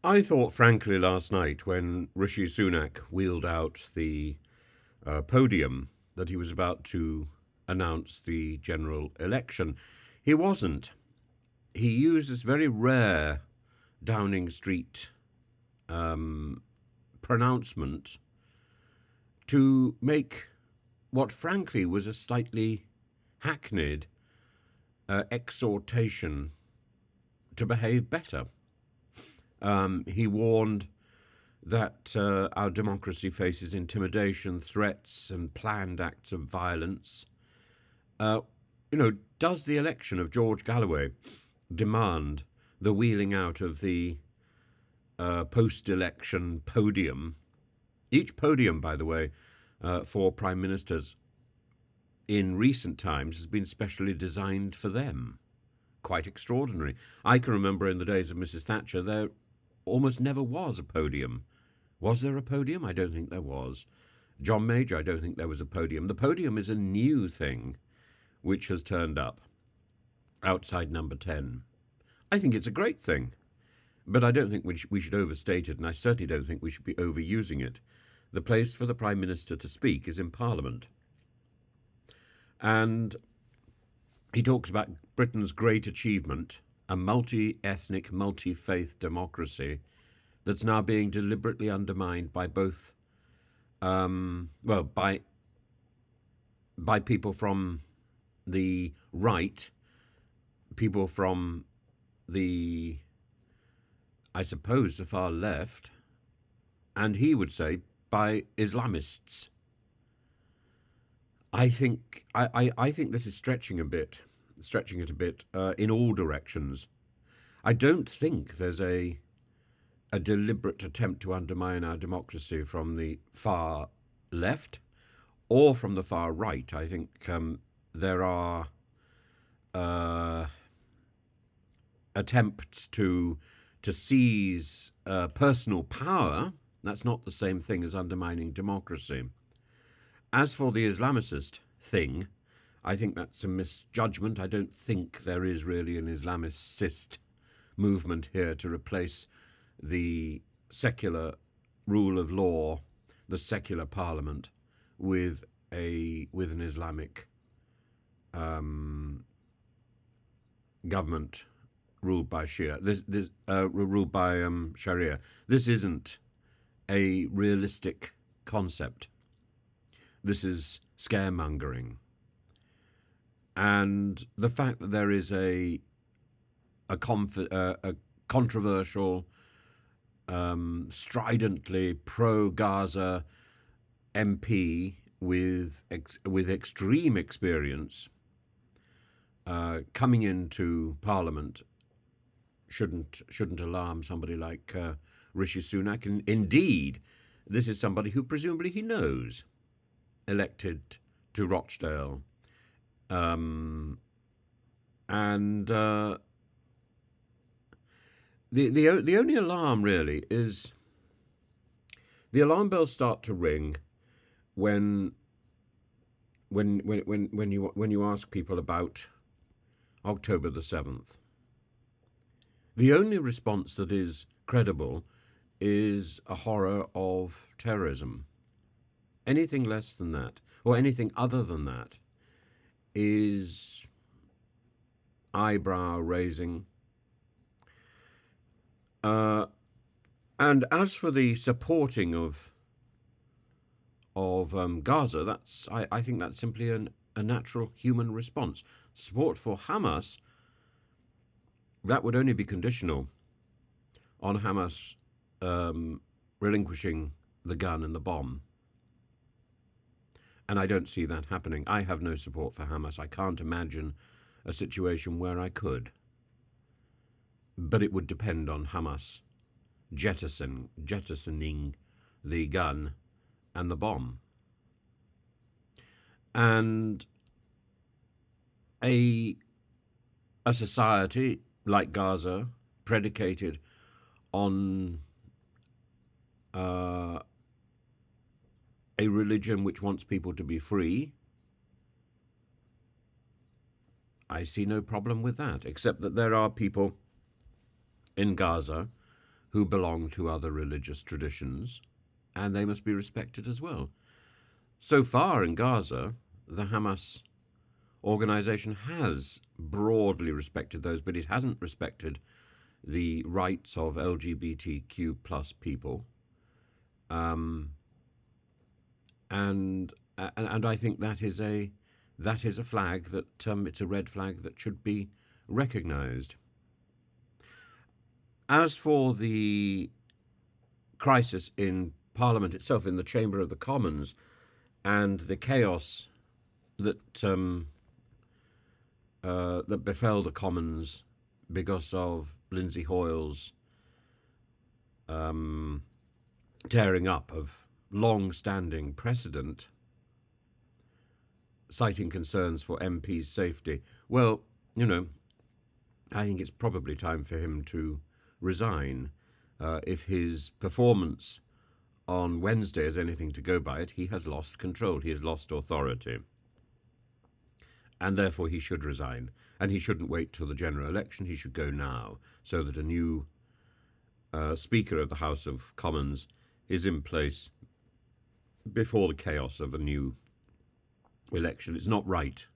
I thought, frankly, last night when Rishi Sunak wheeled out the podium that he was about to announce the general election. He wasn't. He used this very rare Downing Street pronouncement to make what, frankly, was a slightly hackneyed exhortation to behave better. He warned that our democracy faces intimidation, threats, and planned acts of violence. Uh, does the election of George Galloway demand the wheeling out of the post-election podium? Each podium, by the way, for prime ministers in recent times has been specially designed for them. Quite extraordinary. I can remember in the days of Mrs. Thatcher, there almost never was a podium. Was there a podium? I don't think there was. John Major, I don't think there was a podium. The podium is a new thing which has turned up outside number 10. I think it's a great thing, but I don't think we should overstate it, and I certainly don't think we should be overusing it. The place for the Prime Minister to speak is in Parliament. And he talks about Britain's great achievement, a multi-ethnic, multi-faith democracy that's now being deliberately undermined by both, by people from the right, people from the, I suppose, the far left, and he would say by Islamists. I think this is stretching it a bit in all directions. I don't think there's a deliberate attempt to undermine our democracy from the far left or from the far right. I think there are attempts to seize personal power. That's not the same thing as undermining democracy. As for the Islamist thing, I think that's a misjudgment. I don't think there is really an Islamist movement here to replace the secular rule of law, the secular parliament, with an Islamic government ruled by ruled by Sharia. This isn't a realistic concept. This is scaremongering. And the fact that there is a controversial, stridently pro-Gaza MP with extreme experience coming into Parliament shouldn't alarm somebody like Rishi Sunak. And indeed, this is somebody who presumably he knows, elected to Rochdale. And the only alarm really is the alarm bells start to ring when you ask people about October the 7th. The only response that is credible is a horror of terrorism. Anything less than that, or anything other than that, is eyebrow raising. And as for the supporting of Gaza, I think that's simply a natural human response. Support for Hamas, that would only be conditional on Hamas relinquishing the gun and the bomb. And I don't see that happening. I have no support for Hamas. I can't imagine a situation where I could. But it would depend on Hamas jettisoning the gun and the bomb. And a society like Gaza, predicated on a religion which wants people to be free, I see no problem with that, except that there are people in Gaza who belong to other religious traditions, and they must be respected as well. So far in Gaza, the Hamas organization has broadly respected those, but it hasn't respected the rights of LGBTQ plus people. And I think that is a flag that it's a red flag that should be recognised. As for the crisis in Parliament itself, in the Chamber of the Commons, and the chaos that that befell the Commons because of Lindsay Hoyle's tearing up of long-standing precedent, citing concerns for MPs' safety. Well, I think it's probably time for him to resign. If his performance on Wednesday is anything to go by it, he has lost control. He has lost authority. And therefore he should resign. And he shouldn't wait till the general election. He should go now, so that a new Speaker of the House of Commons is in place before the chaos of a new election. It's not right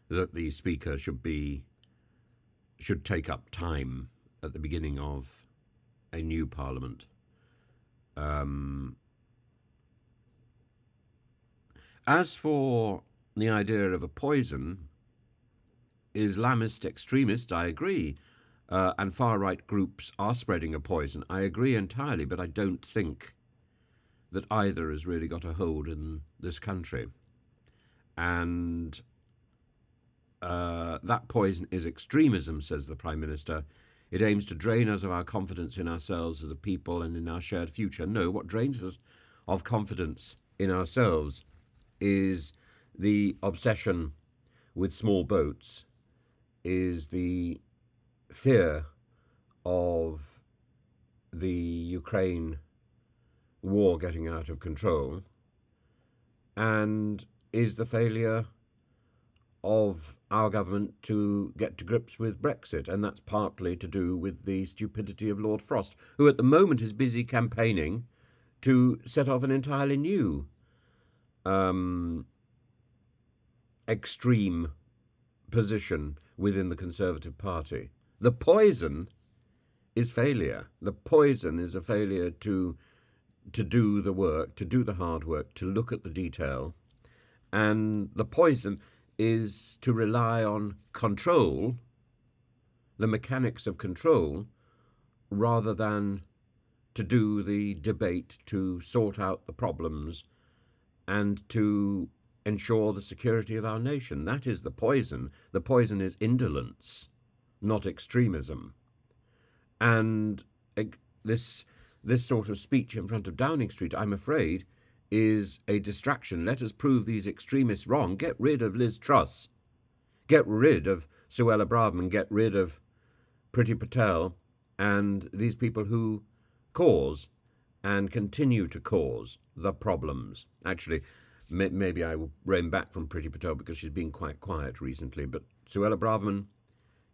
that the Speaker should take up time at the beginning of a new Parliament. As for the idea of a poison, Islamist extremists, I agree, and far-right groups are spreading a poison. I agree entirely, but I don't think that either has really got a hold in this country. And that poison is extremism, says the Prime Minister. It aims to drain us of our confidence in ourselves as a people and in our shared future. No, what drains us of confidence in ourselves is the obsession with small boats, is the fear of the Ukraine war getting out of control, and is the failure of our government to get to grips with Brexit. And that's partly to do with the stupidity of Lord Frost, who at the moment is busy campaigning to set off an entirely new extreme position within the Conservative Party. The poison is failure. The poison is a failure to do the work, to do the hard work, to look at the detail. And the poison is to rely on control, the mechanics of control, rather than to do the debate, to sort out the problems, and to ensure the security of our nation. That is the poison. The poison is indolence, not extremism. And this sort of speech in front of Downing Street, I'm afraid, is a distraction. Let us prove these extremists wrong. Get rid of Liz Truss. Get rid of Suella Braverman. Get rid of Priti Patel and these people who cause and continue to cause the problems. Actually, maybe I will rein back from Priti Patel because she's been quite quiet recently. But Suella Braverman,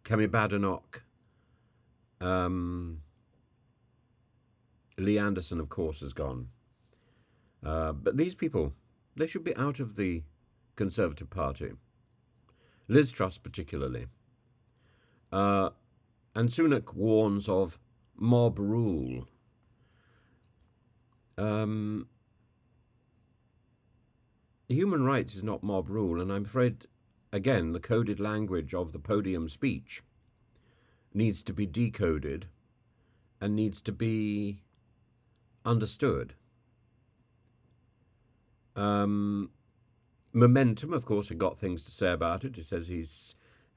Kemi Badenoch, Lee Anderson, of course, has gone. But these people, they should be out of the Conservative Party. Liz Truss particularly. And Sunak warns of mob rule. Human rights is not mob rule, and I'm afraid, again, the coded language of the podium speech needs to be decoded and needs to be understood. Momentum, of course, had got things to say about it. It says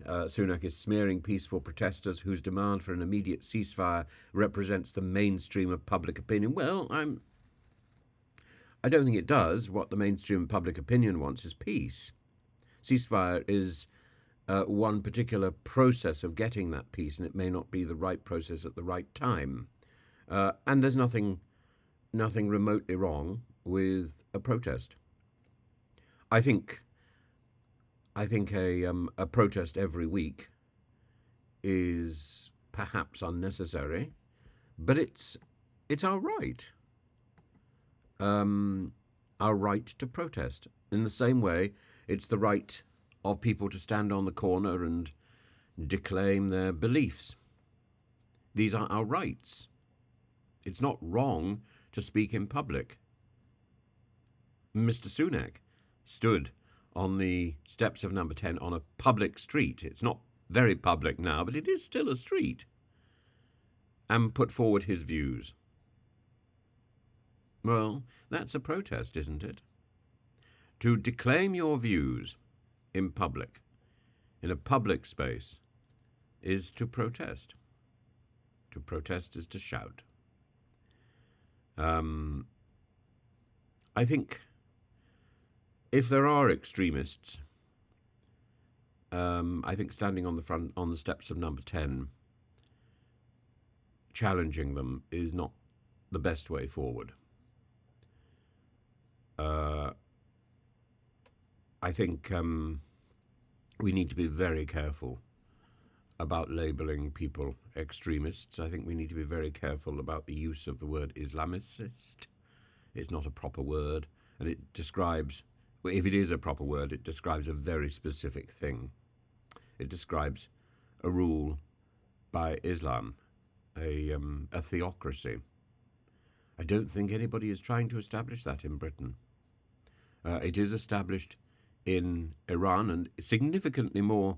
Sunak is smearing peaceful protesters whose demand for an immediate ceasefire represents the mainstream of public opinion. Well, I don't think it does. What the mainstream of public opinion wants is peace. Ceasefire is one particular process of getting that peace, and it may not be the right process at the right time. And there's nothing remotely wrong with a protest. I think a protest every week is perhaps unnecessary, But it's our right, our right to protest. In the same way, it's the right of people to stand on the corner and declaim their beliefs. These are our rights. It's not wrong to speak in public. Mr. Sunak stood on the steps of Number 10 on a public street. It's not very public now, but it is still a street, and put forward his views. Well, that's a protest, isn't it? To declaim your views in public, in a public space, is to protest. To protest is to shout. I think if there are extremists, I think standing on the steps of Number 10, challenging them is not the best way forward. I think we need to be very careful about labelling people extremists. I think we need to be very careful about the use of the word Islamist. It's not a proper word, and it describes, if it is a proper word, it describes a very specific thing. It describes a rule by Islam, a theocracy. I don't think anybody is trying to establish that in Britain. It is established in Iran, and significantly more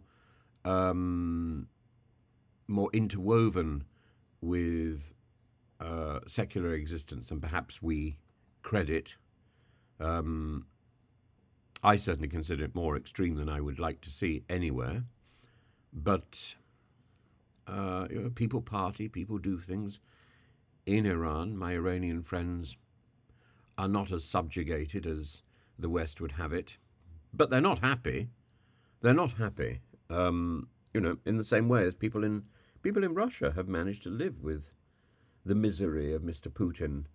interwoven with secular existence than perhaps we credit. I certainly consider it more extreme than I would like to see anywhere. But people party, people do things. In Iran, my Iranian friends are not as subjugated as the West would have it. But they're not happy. They're not happy. In the same way as people in Russia have managed to live with the misery of Mr. Putin,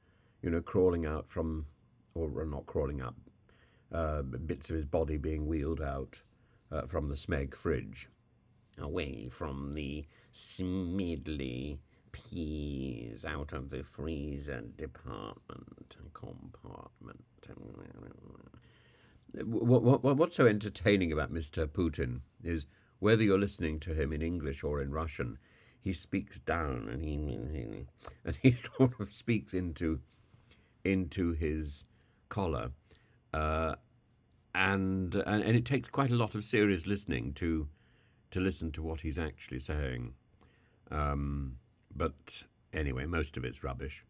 crawling out from, or not crawling out, bits of his body being wheeled out from the Smeg fridge, away from the Smidley peas out of the freezer compartment. What's so entertaining about Mr. Putin is whether you're listening to him in English or in Russian, he speaks down and he sort of speaks into his collar, and it takes quite a lot of serious listening to listen to what he's actually saying. But anyway, most of it's rubbish.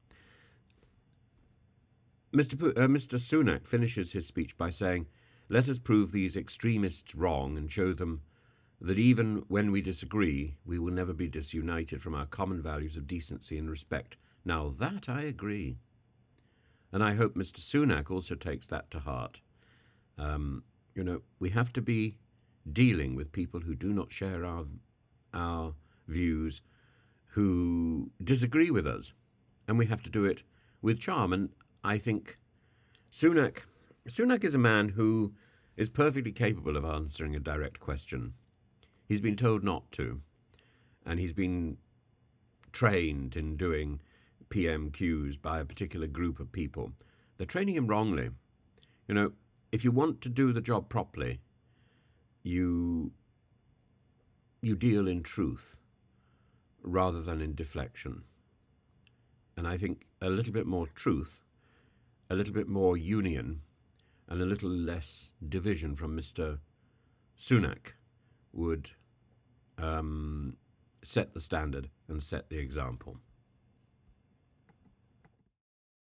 Mr. Sunak finishes his speech by saying, "Let us prove these extremists wrong and show them that even when we disagree, we will never be disunited from our common values of decency and respect." Now that I agree. And I hope Mr. Sunak also takes that to heart. We have to be dealing with people who do not share our views, who disagree with us. And we have to do it with charm. And I think Sunak is a man who is perfectly capable of answering a direct question. He's been told not to, and he's been trained in doing PMQs by a particular group of people. They're training him wrongly. If you want to do the job properly, you deal in truth rather than in deflection. And I think a little bit more truth, a little bit more union, and a little less division from Mr. Sunak would set the standard and set the example.